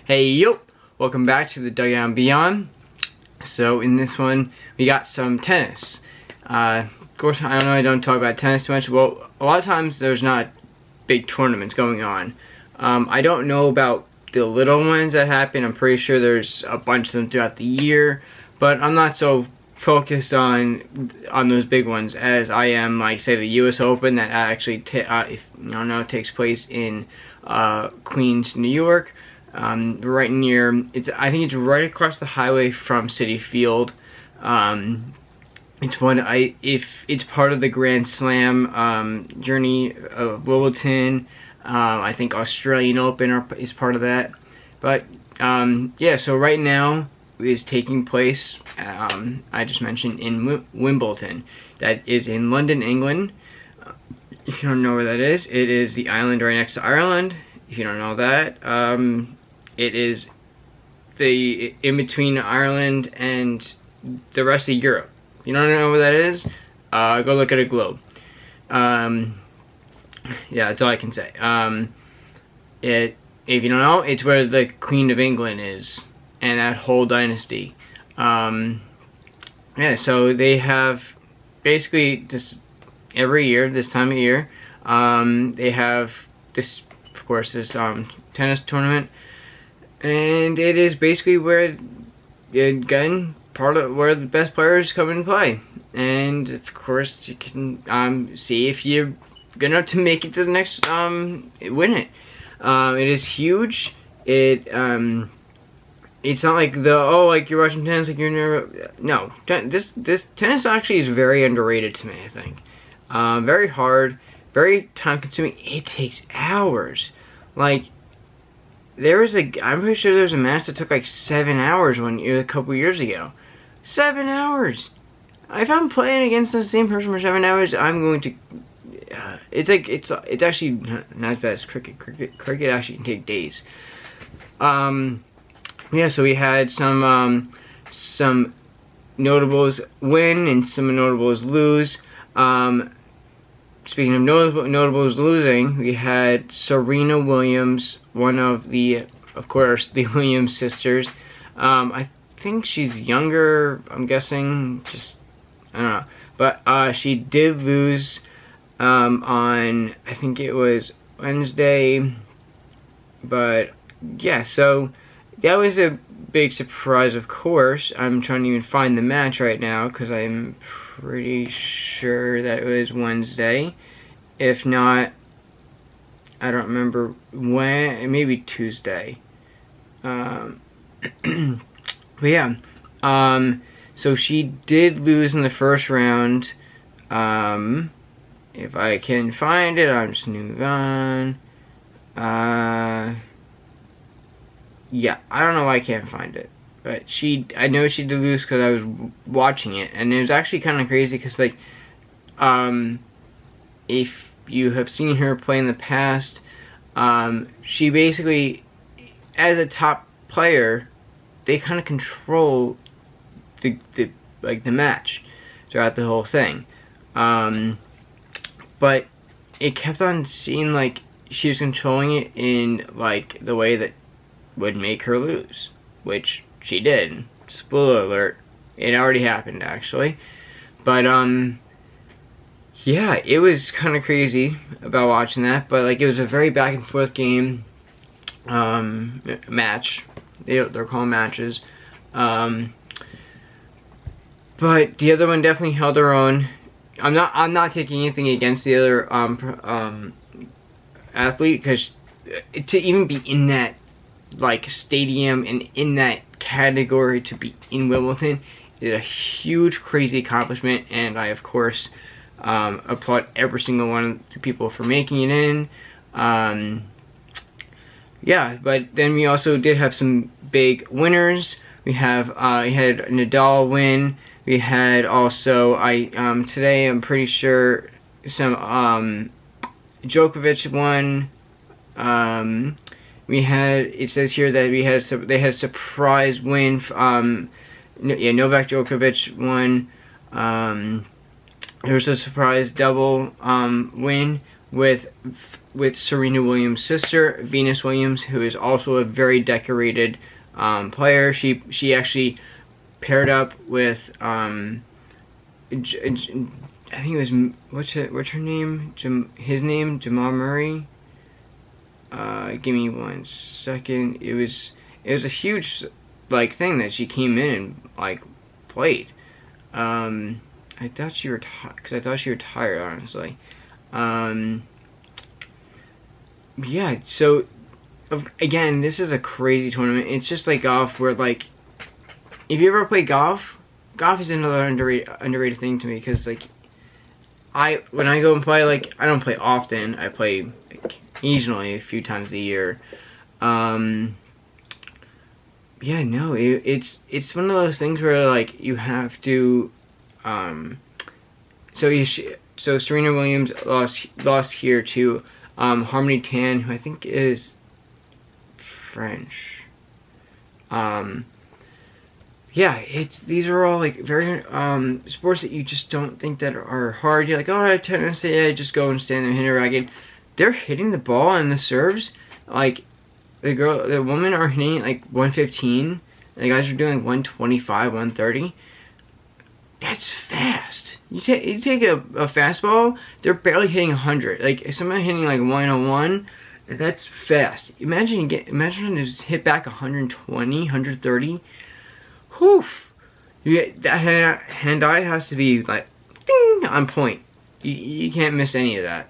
Hey yo! Welcome back to the Dugout and Beyond. So in this one, we got some tennis. Of course, I don't talk about tennis too much. Well, a lot of times there's not big tournaments going on. I don't know about the little ones that happen. I'm pretty sure there's a bunch of them throughout the year, but I'm not so focused on those big ones as I am, like, say, the U.S. Open that actually takes place in Queens, New York. Right near, I think it's right across the highway from Citi Field. It's it's part of the Grandslam journey of Wimbledon. I think Australian Open is part of that. But yeah, so right now is taking place, I just mentioned, in Wimbledon. That is in London, England. If you don't know where that is, it is the island right next to Ireland. If you don't know that, it is in between Ireland and the rest of Europe. You don't know where that is? Go look at a globe. Yeah, that's all I can say. If you don't know, it's where the Queen of England is, and that whole dynasty. Yeah, so they have basically this every year, this time of year, they have this, of course, this tennis tournament. And it is basically where, again, part of where the best players come and play. And of course, you can see if you're good enough to make it to the next, win it. It is huge. It's not like like you're watching tennis, like you're never. No, this tennis actually is very underrated to me. I think, very hard, very time consuming. It takes hours, like. I'm pretty sure there was a match that took like 7 hours a couple years ago. 7 hours! If I'm playing against the same person for 7 hours, I'm going to... it's actually not as bad as cricket. Cricket actually can take days. Yeah, so we had some notables win and some notables lose. Speaking of notables losing, we had Serena Williams, one of course, the Williams sisters. I think she's younger, I'm guessing, I don't know. But she did lose on, I think it was Wednesday. But yeah, so that was a big surprise, of course. I'm trying to even find the match right now because I'm pretty sure that it was Wednesday. If not, I don't remember when, maybe Tuesday. But yeah, so she did lose in the first round. If I can find it, I'm just move on. Yeah, I don't know why I can't find it. But I know she did lose because I was watching it, and it was actually kind of crazy because, like, if you have seen her play in the past, she basically, as a top player, they kind of control the match throughout the whole thing. But it kept on seeming like she was controlling it in, like, the way that would make her lose, which she did. Spoiler alert, it already happened, actually. But yeah, it was kind of crazy about watching that, but, like, it was a very back and forth game, match. They're called matches. But the other one definitely held her own. I'm not taking anything against the other athlete, because to even be in that, like, stadium and in that category, to be in Wimbledon is a huge, crazy accomplishment, and I, of course, applaud every single one of the people for making it in. Yeah, but then we also did have some big winners. We had Nadal win. We had also today, I'm pretty sure, some Djokovic won. It says here that they had a surprise win. Novak Djokovic won. There was a surprise double win with Serena Williams' sister, Venus Williams, who is also a very decorated player. She actually paired up with I think it was, what's her name? His name, Jamal Murray. Give me 1 second. It was a huge like thing that she came in and like played. I thought she retired because I thought she retired, honestly. Yeah. So again, this is a crazy tournament. It's just like golf, where like if you ever play golf, golf is another underrated thing to me, because like when I go and play, like I don't play often. I play like, occasionally, a few times a year. Yeah, no, it's one of those things where like you have to. So Serena Williams lost here to Harmony Tan, who I think is French. Yeah, these are all like very sports that you just don't think that are hard. You're like, oh, tennis, yeah, just go and stand there and hit a racket. They're hitting the ball and the serves, like the women are hitting like 115. The guys are doing 125, 130. That's fast. You take a fastball, they're barely hitting 100. Like if someone hitting like 101, that's fast. Imagine to just hit back 120, 130. Whew. That hand-eye has to be like ding, on point. You can't miss any of that.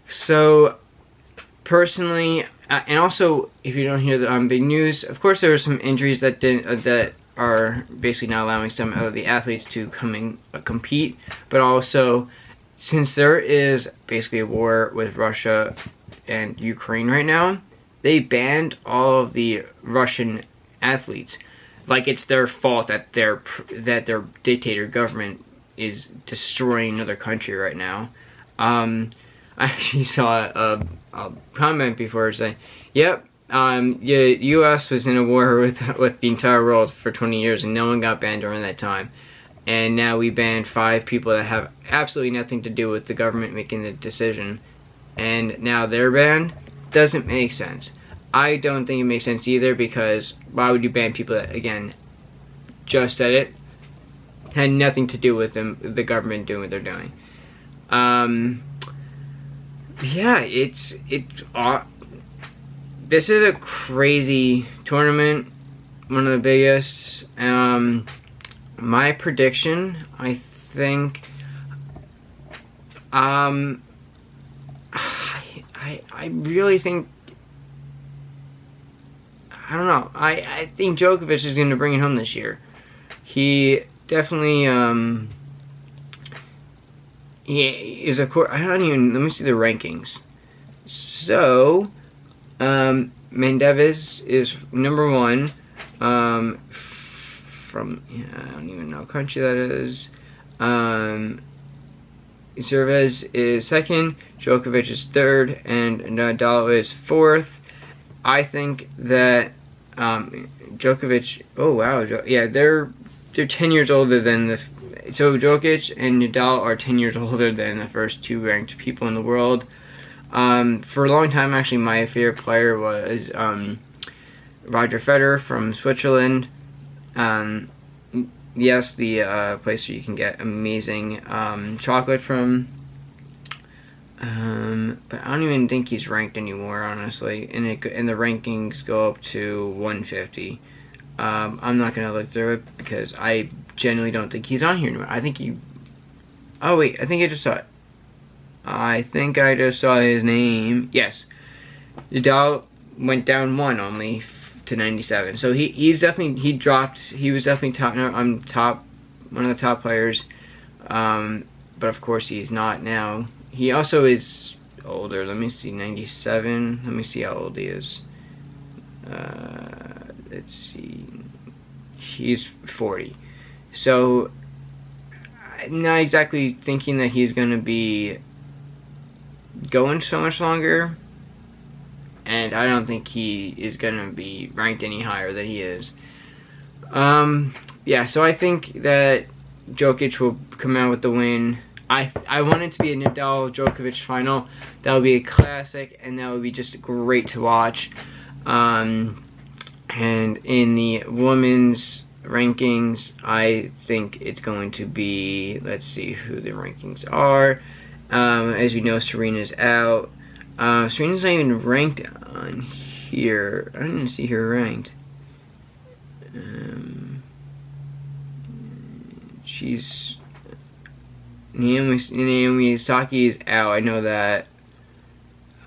So personally, and also if you don't hear the big news, of course there were some injuries that are basically not allowing some of the athletes to come and compete. But also, since there is basically a war with Russia and Ukraine right now, they banned all of the Russian athletes, like it's their fault that their dictator government is destroying another country right now. I actually saw a comment before saying, "Yep, the U.S. was in a war with the entire world for 20 years, and no one got banned during that time. And now we banned 5 people that have absolutely nothing to do with the government making the decision, and now they're banned. Doesn't make sense." I don't think it makes sense either, because why would you ban people that, again, just said it, had nothing to do with the government doing what they're doing. Yeah, this is a crazy tournament, one of the biggest. My prediction, I think, I really think, I don't know. I think Djokovic is going to bring it home this year. He definitely, he is, of course, I don't even, let me see the rankings. So, Mendevez is number 1, from, yeah, I don't even know what country that is. Cervez is 2nd, Djokovic is 3rd, and Nadal is 4th. I think that Djokovic, oh wow, yeah, they're 10 years older than so Djokovic and Nadal are 10 years older than the first 2 ranked people in the world. For a long time, actually, my favorite player was Roger Federer from Switzerland. Yes, the place where you can get amazing chocolate from. But I don't even think he's ranked anymore, honestly. And the rankings go up to 150. I'm not gonna look through it because I genuinely don't think he's on here anymore. I think he. Oh wait, I think I just saw it. I think I just saw his name. Yes, Nadal went down 1 only to 97. So he's definitely dropped. He was definitely one of the top players. But of course he's not now. He also is older. Let me see, 97. Let me see how old he is. Let's see. He's 40. So I'm not exactly thinking that he's going to be going so much longer. And I don't think he is going to be ranked any higher than he is. Yeah, so I think that Djokovic will come out with the win. I want it to be a Nadal Djokovic final. That would be a classic, and that would be just great to watch. And in the women's rankings, I think it's going to be, let's see who the rankings are. As we know, Serena's out. Serena's not even ranked on here. I didn't see her ranked. She's Naomi Osaka is out. I know that.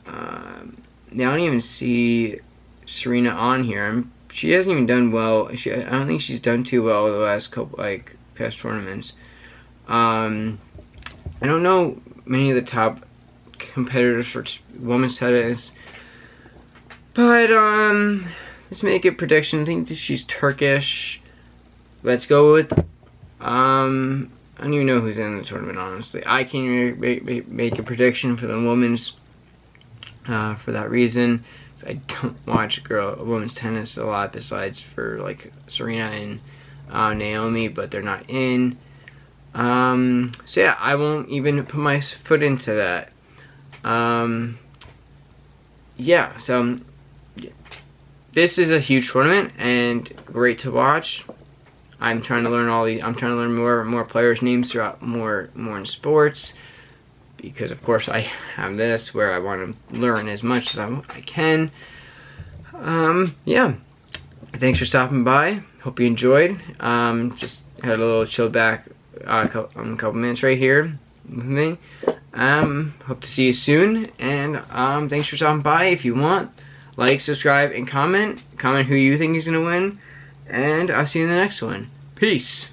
I don't even see Serena on here. She hasn't even done well. I don't think she's done too well the last couple past tournaments. I don't know many of the top competitors for women's tennis, but let's make a prediction. I think that she's Turkish. Let's go with I don't even know who's in the tournament, honestly. I can't make a prediction for the women's for that reason. I don't watch women's tennis a lot besides for like Serena and Naomi, but they're not in. So yeah, I won't even put my foot into that. Yeah, so this is a huge tournament and great to watch. I'm trying to learn I'm trying to learn more players' names throughout more in sports, because of course I have this where I want to learn as much as I can. Yeah, thanks for stopping by. Hope you enjoyed. Just had a little chill back a couple minutes right here with me. Hope to see you soon, and thanks for stopping by. If you want, like, subscribe, and comment who you think is gonna win, and I'll see you in the next one. Peace.